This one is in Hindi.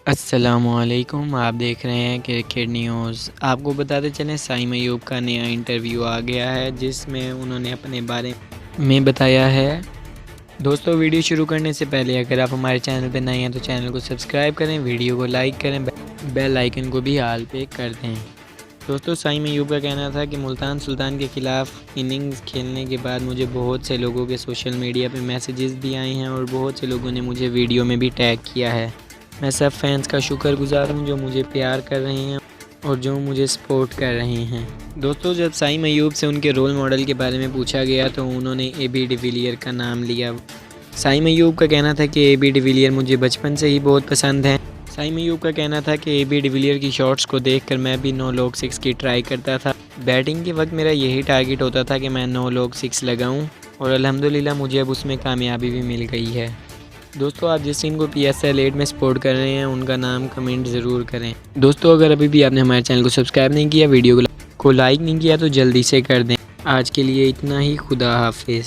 अस्सलामुअलैकुम, आप देख रहे हैं क्रिकेट न्यूज़। आपको बताते चलें साइम अयूब का नया इंटरव्यू आ गया है जिसमें उन्होंने अपने बारे में बताया है। दोस्तों, वीडियो शुरू करने से पहले अगर आप हमारे चैनल पर नए हैं तो चैनल को सब्सक्राइब करें, वीडियो को लाइक करें, बेल आइकन को भी ऑल पे कर दें। दोस्तों, साइम अयूब का कहना था कि मुल्तान सुल्तान के ख़िलाफ़ इनिंग्स खेलने के बाद मुझे बहुत से लोगों के सोशल मीडिया पे मैसेजेस भी आए हैं और बहुत से लोगों ने मुझे वीडियो में भी टैग किया है। मैं सब फैंस का शुक्रगुज़ार हूँ जो मुझे प्यार कर रहे हैं और जो मुझे सपोर्ट कर रहे हैं। दोस्तों, जब साइम अयूब से उनके रोल मॉडल के बारे में पूछा गया तो उन्होंने ए.बी. डिविलियर का नाम लिया। साइम अयूब का कहना था कि ए.बी. डिविलियर मुझे बचपन से ही बहुत पसंद है। साइम अयूब का कहना था कि ए.बी. डिविलियर की शॉट्स को देखकर मैं भी 9 लॉग 6 की ट्राई करता था। बैटिंग के वक्त मेरा यही टारगेट होता था कि मैं 9 लॉग 6 लगाऊं और अल्हम्दुलिल्लाह मुझे अब उसमें कामयाबी भी मिल गई है। दोस्तों, आप जिस टीम को PSL 8 में सपोर्ट कर रहे हैं उनका नाम कमेंट ज़रूर करें। दोस्तों, अगर अभी भी आपने हमारे चैनल को सब्सक्राइब नहीं किया, वीडियो को लाइक नहीं किया तो जल्दी से कर दें। आज के लिए इतना ही। खुदा हाफिज़।